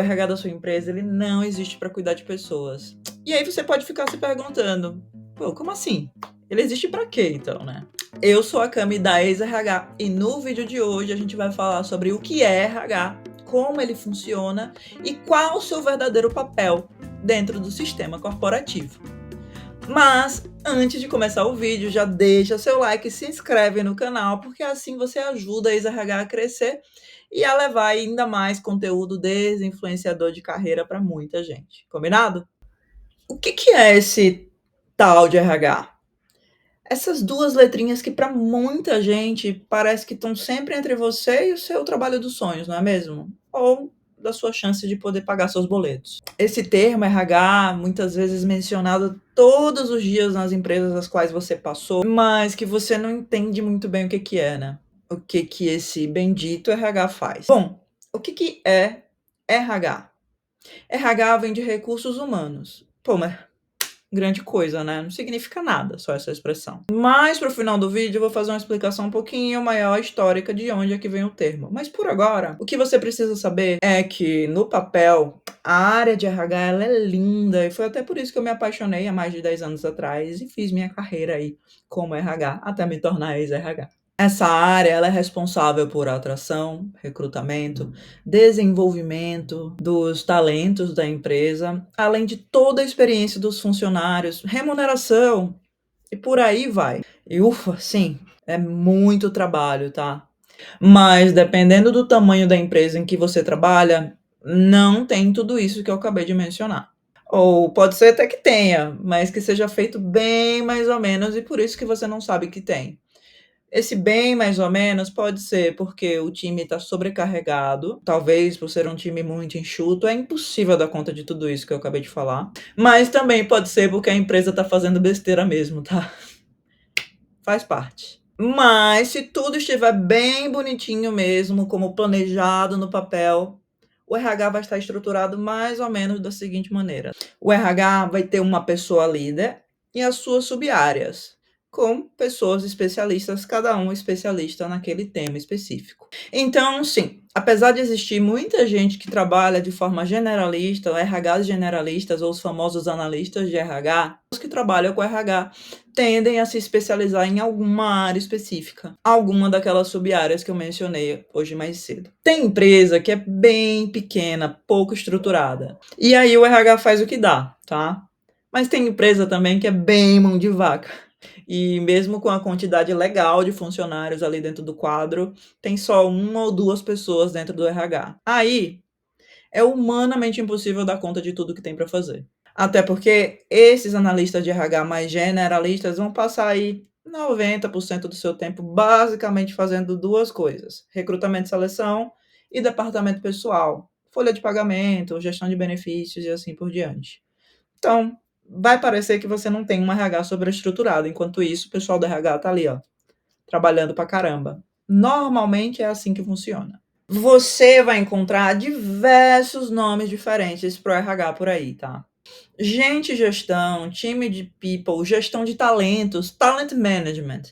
O RH da sua empresa, ele não existe para cuidar de pessoas. E aí você pode ficar se perguntando: "Pô, como assim? Ele existe para quê então, né?". Eu sou a Cami da Ex-RH e no vídeo de hoje a gente vai falar sobre o que é RH, como ele funciona e qual o seu verdadeiro papel dentro do sistema corporativo. Mas antes de começar o vídeo, já deixa seu like e se inscreve no canal, porque assim você ajuda a Ex-RH a crescer e a levar ainda mais conteúdo desinfluenciador de carreira para muita gente. Combinado? O que é esse tal de RH? Essas duas letrinhas que para muita gente parece que estão sempre entre você e o seu trabalho dos sonhos, não é mesmo? Ou da sua chance de poder pagar seus boletos. Esse termo RH, muitas vezes mencionado todos os dias nas empresas das quais você passou, mas que você não entende muito bem o que é, né? O que esse bendito RH faz. Bom, o que é RH? RH vem de recursos humanos. Pô, mas grande coisa, né? Não significa nada, só essa expressão. Mas pro final do vídeo eu vou fazer uma explicação um pouquinho maior histórica de onde é que vem o termo. Mas por agora, o que você precisa saber é que no papel a área de RH ela é linda e foi até por isso que eu me apaixonei há mais de 10 anos atrás e fiz minha carreira aí como RH até me tornar ex-RH. Essa área ela é responsável por atração, recrutamento, desenvolvimento dos talentos da empresa, além de toda a experiência dos funcionários, remuneração e por aí vai. E ufa, sim, é muito trabalho, tá? Mas dependendo do tamanho da empresa em que você trabalha, não tem tudo isso que eu acabei de mencionar. Ou pode ser até que tenha, mas que seja feito bem mais ou menos e por isso que você não sabe que tem. Esse bem mais ou menos pode ser porque o time está sobrecarregado, talvez por ser um time muito enxuto, é impossível dar conta de tudo isso que eu acabei de falar, mas também pode ser porque a empresa está fazendo besteira mesmo, tá? Faz parte. Mas se tudo estiver bem bonitinho mesmo, como planejado no papel, o RH vai estar estruturado mais ou menos da seguinte maneira: o RH vai ter uma pessoa líder e as suas sub-áreas, com pessoas especialistas, cada um especialista naquele tema específico. Então, sim, apesar de existir muita gente que trabalha de forma generalista, RHs generalistas ou os famosos analistas de RH, os que trabalham com RH tendem a se especializar em alguma área específica, alguma daquelas sub-áreas que eu mencionei hoje mais cedo. Tem empresa que é bem pequena, pouco estruturada, e aí o RH faz o que dá, tá? Mas tem empresa também que é bem mão de vaca. E mesmo com a quantidade legal de funcionários ali dentro do quadro, tem só uma ou duas pessoas dentro do RH. Aí é humanamente impossível dar conta de tudo que tem para fazer. Até porque esses analistas de RH mais generalistas vão passar aí 90% do seu tempo basicamente fazendo duas coisas: recrutamento e seleção e departamento pessoal, folha de pagamento, gestão de benefícios e assim por diante. Então, vai parecer que você não tem um RH sobreestruturado, enquanto isso o pessoal do RH tá ali, ó, trabalhando pra caramba. Normalmente é assim que funciona. Você vai encontrar diversos nomes diferentes pro RH por aí, tá? Gente gestão, time de people, gestão de talentos, talent management.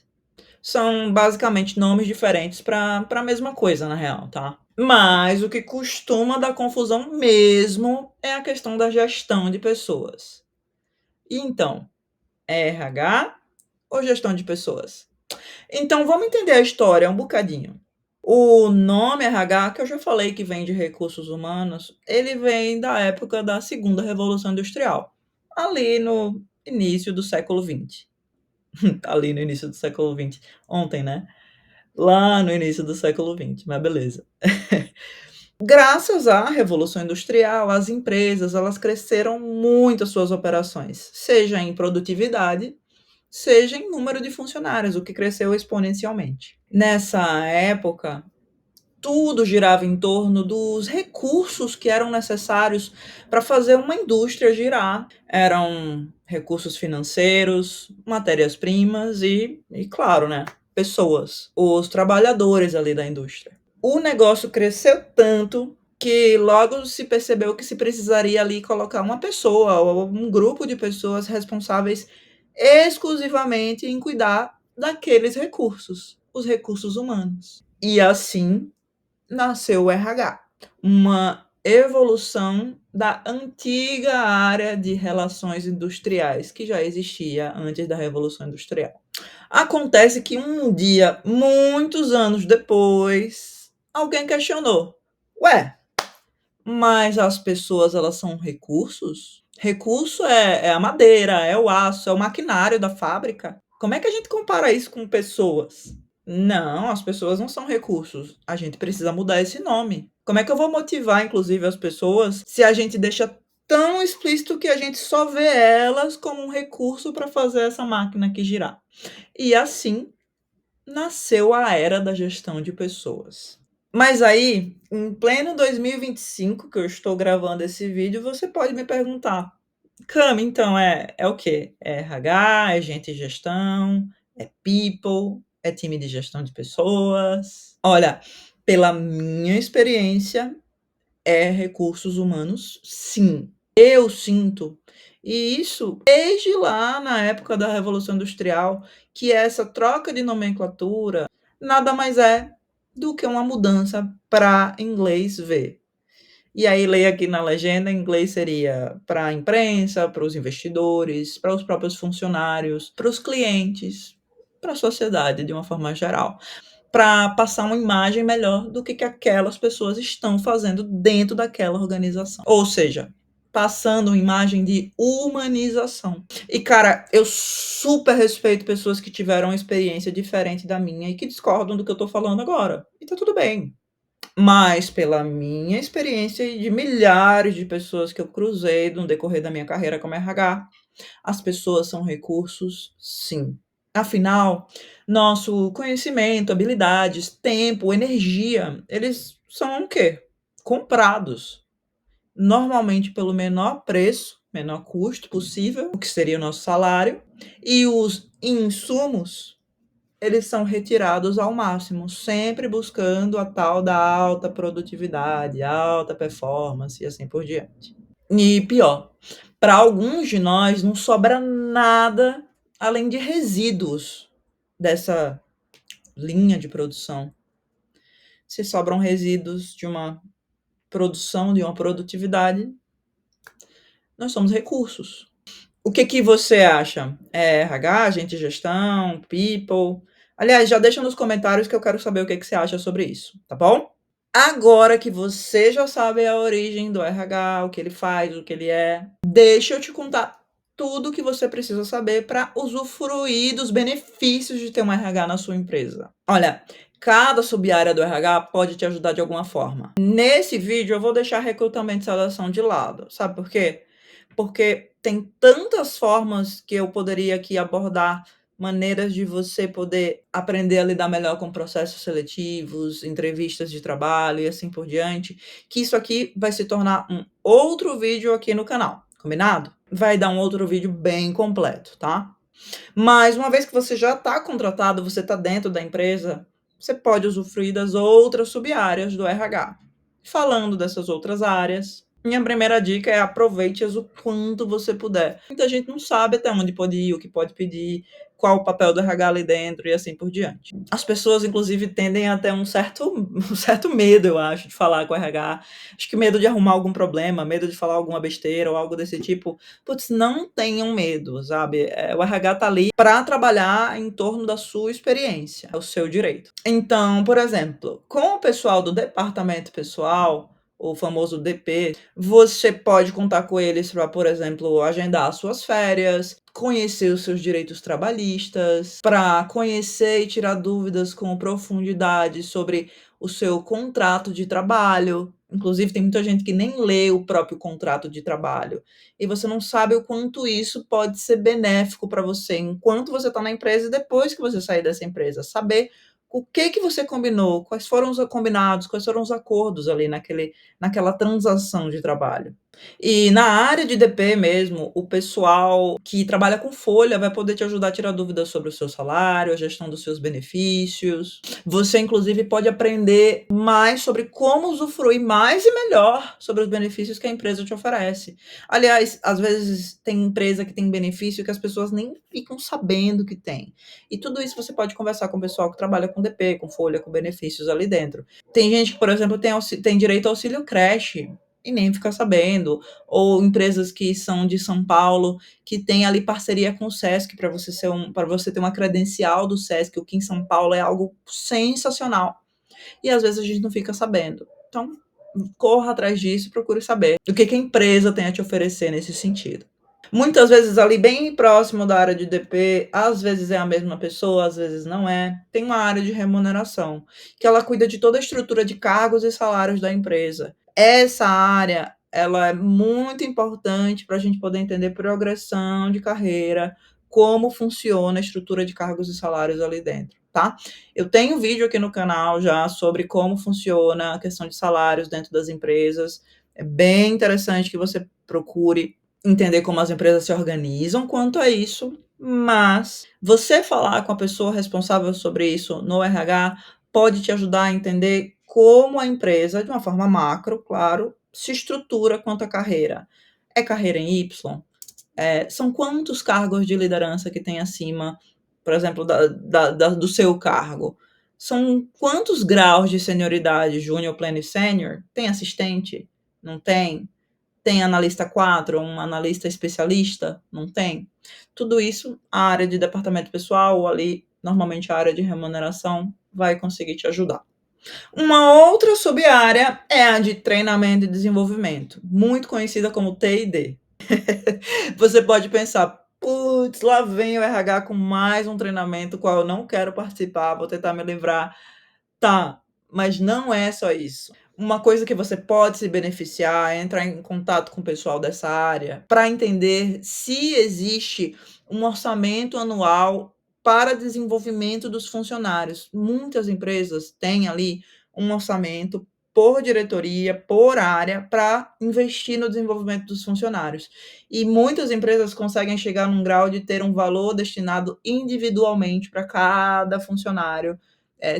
São basicamente nomes diferentes para a mesma coisa, na real, tá? Mas o que costuma dar confusão mesmo é a questão da gestão de pessoas. E então, é RH ou gestão de pessoas? Então vamos entender a história um bocadinho. O nome RH, que eu já falei que vem de recursos humanos, ele vem da época da segunda Revolução Industrial, ali no início do século XX. Ali no início do século XX. Ontem, né? Lá no início do século XX, mas beleza. Graças à Revolução Industrial, as empresas elas cresceram muito as suas operações, seja em produtividade, seja em número de funcionários, o que cresceu exponencialmente. Nessa época, tudo girava em torno dos recursos que eram necessários para fazer uma indústria girar. Eram recursos financeiros, matérias-primas e claro, né, pessoas, os trabalhadores ali da indústria. O negócio cresceu tanto que logo se percebeu que se precisaria ali colocar uma pessoa ou um grupo de pessoas responsáveis exclusivamente em cuidar daqueles recursos, os recursos humanos. E assim nasceu o RH, uma evolução da antiga área de relações industriais, que já existia antes da Revolução Industrial. Acontece que um dia, muitos anos depois, alguém questionou: "Ué, mas as pessoas elas são recursos? Recurso é a madeira, é o aço, é o maquinário da fábrica. Como é que a gente compara isso com pessoas? Não, as pessoas não são recursos. A gente precisa mudar esse nome. Como é que eu vou motivar, inclusive, as pessoas se a gente deixa tão explícito que a gente só vê elas como um recurso para fazer essa máquina aqui girar?" E assim nasceu a era da gestão de pessoas. Mas aí, em pleno 2025, que eu estou gravando esse vídeo, você pode me perguntar: "Cami, então é o quê? É RH, é gente de gestão, é people, é time de gestão de pessoas?" Olha, pela minha experiência, é recursos humanos, sim. Eu sinto, e isso desde lá na época da Revolução Industrial, que essa troca de nomenclatura nada mais é do que uma mudança para inglês ver. E aí leia aqui na legenda, em inglês seria para a imprensa, para os investidores, para os próprios funcionários, para os clientes, para a sociedade de uma forma geral, para passar uma imagem melhor do que aquelas pessoas estão fazendo dentro daquela organização. Ou seja, passando uma imagem de humanização. E cara, eu super respeito pessoas que tiveram uma experiência diferente da minha e que discordam do que eu tô falando agora. E tá tudo bem. Mas pela minha experiência e de milhares de pessoas que eu cruzei no decorrer da minha carreira como RH, as pessoas são recursos, sim. Afinal, nosso conhecimento, habilidades, tempo, energia, eles são o quê? Comprados. Normalmente pelo menor preço, menor custo possível, o que seria o nosso salário, e os insumos, eles são retirados ao máximo, sempre buscando a tal da alta produtividade, alta performance e assim por diante. E pior, para alguns de nós não sobra nada além de resíduos dessa linha de produção. Se sobram resíduos de uma produção, de uma produtividade, nós somos recursos. O que você acha? É RH, agente de gestão, people? Aliás, já deixa nos comentários que eu quero saber o que você acha sobre isso, tá bom? Agora que você já sabe a origem do RH, o que ele faz, o que ele é, deixa eu te contar tudo o que você precisa saber para usufruir dos benefícios de ter um RH na sua empresa. Olha, cada sub-área do RH pode te ajudar de alguma forma. Nesse vídeo eu vou deixar recrutamento e seleção de lado. Sabe por quê? Porque tem tantas formas que eu poderia aqui abordar, maneiras de você poder aprender a lidar melhor com processos seletivos, entrevistas de trabalho e assim por diante, que isso aqui vai se tornar um outro vídeo aqui no canal, combinado? Vai dar um outro vídeo bem completo, tá? Mas uma vez que você já está contratado, você está dentro da empresa, você pode usufruir das outras sub-áreas do RH. Falando dessas outras áreas, minha primeira dica é aproveite-as o quanto você puder. Muita gente não sabe até onde pode ir, o que pode pedir, qual o papel do RH ali dentro e assim por diante. As pessoas, inclusive, tendem a ter um certo medo, eu acho, de falar com o RH. Acho que medo de arrumar algum problema, medo de falar alguma besteira ou algo desse tipo. Putz, não tenham medo, sabe? O RH tá ali para trabalhar em torno da sua experiência, é o seu direito. Então, por exemplo, com o pessoal do departamento pessoal, o famoso DP, você pode contar com eles para, por exemplo, agendar suas férias, conhecer os seus direitos trabalhistas, para conhecer e tirar dúvidas com profundidade sobre o seu contrato de trabalho. Inclusive, tem muita gente que nem lê o próprio contrato de trabalho. E você não sabe o quanto isso pode ser benéfico para você enquanto você está na empresa e depois que você sair dessa empresa. Saber o que você combinou, quais foram os combinados, quais foram os acordos ali naquela transação de trabalho. E na área de DP mesmo, o pessoal que trabalha com folha vai poder te ajudar a tirar dúvidas sobre o seu salário, a gestão dos seus benefícios. Você, inclusive, pode aprender mais sobre como usufruir mais e melhor sobre os benefícios que a empresa te oferece. Aliás, às vezes tem empresa que tem benefício que as pessoas nem ficam sabendo que tem. E tudo isso você pode conversar com o pessoal que trabalha com DP, com folha, com benefícios ali dentro. Tem gente que, por exemplo, tem direito ao auxílio creche. e nem fica sabendo, ou empresas que são de São Paulo, que têm ali parceria com o Sesc para você ter uma credencial do Sesc, o que em São Paulo é algo sensacional. E às vezes a gente não fica sabendo. Então, corra atrás disso, procure saber o que a empresa tem a te oferecer nesse sentido. Muitas vezes ali bem próximo da área de DP, às vezes é a mesma pessoa, às vezes não é. Tem uma área de remuneração, que ela cuida de toda a estrutura de cargos e salários da empresa. Essa área, ela é muito importante para a gente poder entender progressão de carreira, como funciona a estrutura de cargos e salários ali dentro, tá? Eu tenho um vídeo aqui no canal já sobre como funciona a questão de salários dentro das empresas. É bem interessante que você procure entender como as empresas se organizam quanto a isso, mas você falar com a pessoa responsável sobre isso no RH pode te ajudar a entender como a empresa, de uma forma macro, claro, se estrutura quanto à carreira. É carreira em Y? São quantos cargos de liderança que tem acima, por exemplo, do seu cargo? São quantos graus de senioridade, júnior, pleno e sênior? Tem assistente? Não tem? Tem analista 4, um analista especialista? Não tem? Tudo isso, a área de departamento pessoal, ou ali, normalmente a área de remuneração, vai conseguir te ajudar. Uma outra sub-área é a de treinamento e desenvolvimento, muito conhecida como T&D. Você pode pensar, putz, lá vem o RH com mais um treinamento, qual eu não quero participar, vou tentar me livrar. Tá, mas não é só isso. Uma coisa que você pode se beneficiar é entrar em contato com o pessoal dessa área para entender se existe um orçamento anual para desenvolvimento dos funcionários. Muitas empresas têm ali um orçamento por diretoria, por área, para investir no desenvolvimento dos funcionários. E muitas empresas conseguem chegar num grau de ter um valor destinado individualmente para cada funcionário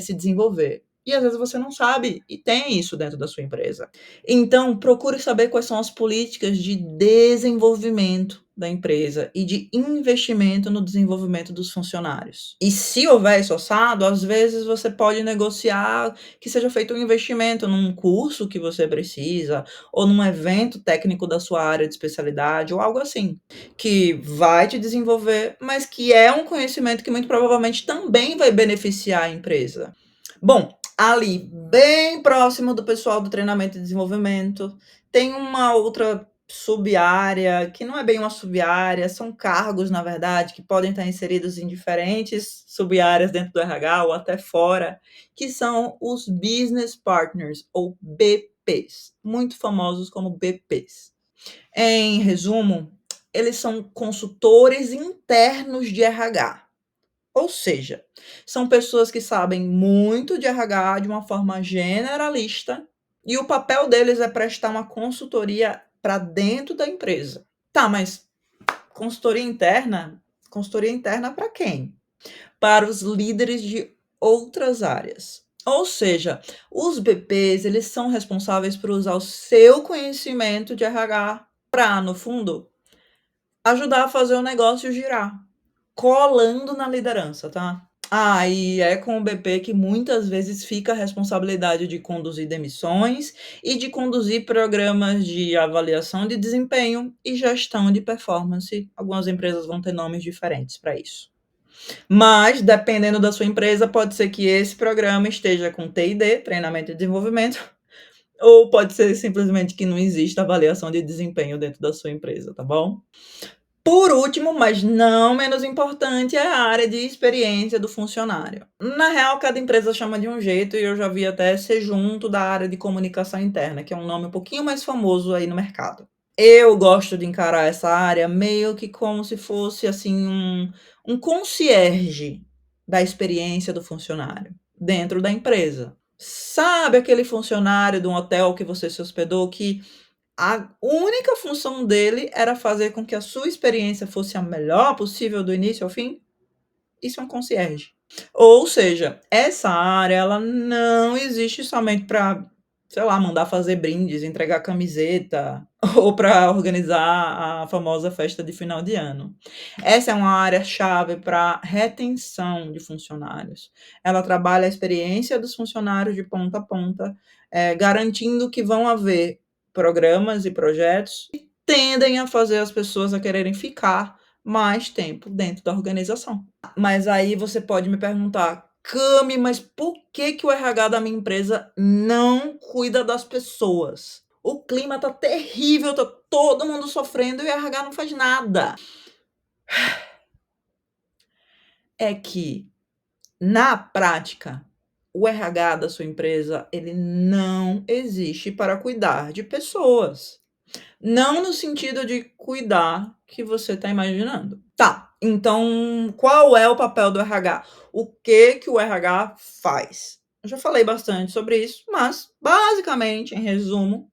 se desenvolver. E às vezes você não sabe, e tem isso dentro da sua empresa. Então, procure saber quais são as políticas de desenvolvimento da empresa e de investimento no desenvolvimento dos funcionários. E se houver esse orçado, às vezes você pode negociar que seja feito um investimento num curso que você precisa, ou num evento técnico da sua área de especialidade, ou algo assim, que vai te desenvolver, mas que é um conhecimento que muito provavelmente também vai beneficiar a empresa. Bom, ali, bem próximo do pessoal do treinamento e desenvolvimento, tem uma outra sub-área, que não é bem uma sub-área, são cargos, na verdade, que podem estar inseridos em diferentes sub-áreas dentro do RH ou até fora, que são os Business Partners, ou BPs, muito famosos como BPs. Em resumo, eles são consultores internos de RH. Ou seja, são pessoas que sabem muito de RH de uma forma generalista, e o papel deles é prestar uma consultoria para dentro da empresa. Tá, mas consultoria interna? Consultoria interna para quem? Para os líderes de outras áreas. Ou seja, os BPs, eles são responsáveis por usar o seu conhecimento de RH para, no fundo, ajudar a fazer o negócio girar, colando na liderança, tá? E é com o BP que muitas vezes fica a responsabilidade de conduzir demissões e de conduzir programas de avaliação de desempenho e gestão de performance. Algumas empresas vão ter nomes diferentes para isso. Mas, dependendo da sua empresa, pode ser que esse programa esteja com T&D, treinamento e desenvolvimento, ou pode ser simplesmente que não exista avaliação de desempenho dentro da sua empresa, tá bom? Por último, mas não menos importante, é a área de experiência do funcionário. Na real, cada empresa chama de um jeito e eu já vi até ser junto da área de comunicação interna, que é um nome um pouquinho mais famoso aí no mercado. Eu gosto de encarar essa área meio que como se fosse assim um concierge da experiência do funcionário dentro da empresa. Sabe aquele funcionário de um hotel que você se hospedou que a única função dele era fazer com que a sua experiência fosse a melhor possível do início ao fim? Isso é um concierge. Ou seja, essa área ela não existe somente para, sei lá, mandar fazer brindes, entregar camiseta ou para organizar a famosa festa de final de ano. Essa é uma área-chave para retenção de funcionários. Ela trabalha a experiência dos funcionários de ponta a ponta, garantindo que vão haver programas e projetos que tendem a fazer as pessoas a quererem ficar mais tempo dentro da organização. Mas aí você pode me perguntar: "Cami, mas por que que o RH da minha empresa não cuida das pessoas? O clima tá terrível, tá todo mundo sofrendo e o RH não faz nada". É que, na prática, o RH da sua empresa, ele não existe para cuidar de pessoas. Não no sentido de cuidar que você está imaginando. Tá, então qual é o papel do RH? O que que o RH faz? Eu já falei bastante sobre isso, mas basicamente, em resumo,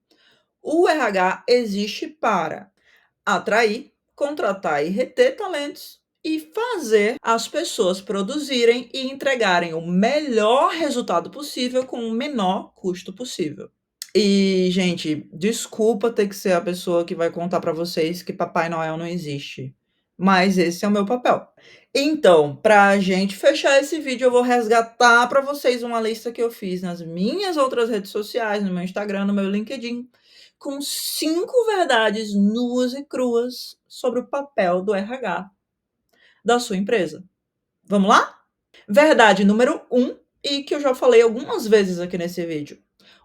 o RH existe para atrair, contratar e reter talentos e fazer as pessoas produzirem e entregarem o melhor resultado possível com o menor custo possível. E, gente, desculpa ter que ser a pessoa que vai contar para vocês que Papai Noel não existe, mas esse é o meu papel. Então, pra gente fechar esse vídeo, eu vou resgatar para vocês uma lista que eu fiz nas minhas outras redes sociais, no meu Instagram, no meu LinkedIn, com 5 verdades nuas e cruas sobre o papel do RH da sua empresa. Vamos lá? Verdade número 1, e que eu já falei algumas vezes aqui nesse vídeo.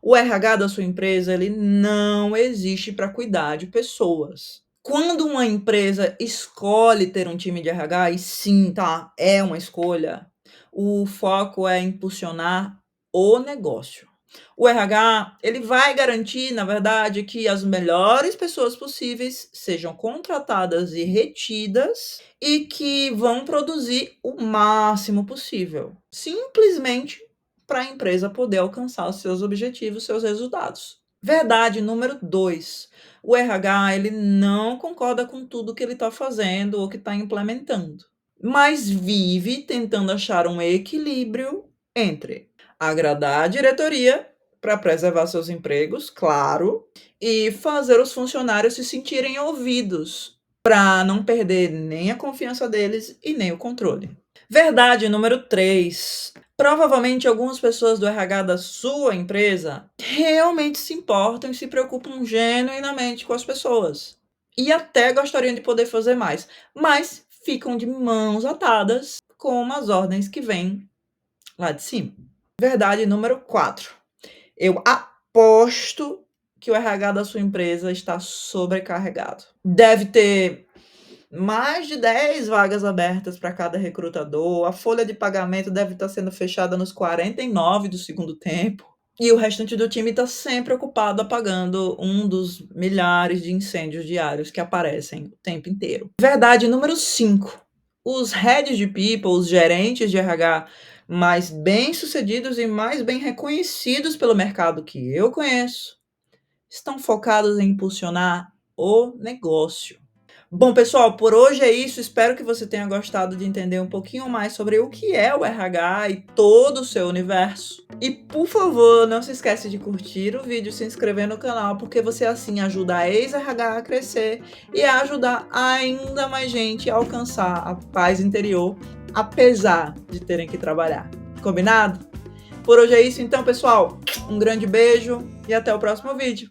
O RH da sua empresa, ele não existe para cuidar de pessoas. Quando uma empresa escolhe ter um time de RH, e sim, tá, é uma escolha, o foco é impulsionar o negócio. O RH, ele vai garantir, na verdade, que as melhores pessoas possíveis sejam contratadas e retidas e que vão produzir o máximo possível, simplesmente para a empresa poder alcançar os seus objetivos, seus resultados. Verdade número 2, o RH ele não concorda com tudo que ele está fazendo ou que está implementando, mas vive tentando achar um equilíbrio entre agradar a diretoria para preservar seus empregos, claro, e fazer os funcionários se sentirem ouvidos para não perder nem a confiança deles e nem o controle. Verdade número 3. Provavelmente algumas pessoas do RH da sua empresa realmente se importam e se preocupam genuinamente com as pessoas. E até gostariam de poder fazer mais, mas ficam de mãos atadas com as ordens que vêm lá de cima. Verdade número 4. Eu aposto que o RH da sua empresa está sobrecarregado. Deve ter mais de 10 vagas abertas para cada recrutador, a folha de pagamento deve estar sendo fechada nos 49 do segundo tempo, e o restante do time está sempre ocupado apagando um dos milhares de incêndios diários que aparecem o tempo inteiro. Verdade número 5. Os heads de people, os gerentes de RH mais bem-sucedidos e mais bem reconhecidos pelo mercado que eu conheço, estão focados em impulsionar o negócio. Bom, pessoal, por hoje é isso. Espero que você tenha gostado de entender um pouquinho mais sobre o que é o RH e todo o seu universo. E, por favor, não se esqueça de curtir o vídeo, se inscrever no canal, porque você assim ajuda a ex-RH a crescer e a ajudar ainda mais gente a alcançar a paz interior, apesar de terem que trabalhar. Combinado? Por hoje é isso então, pessoal. Um grande beijo e até o próximo vídeo.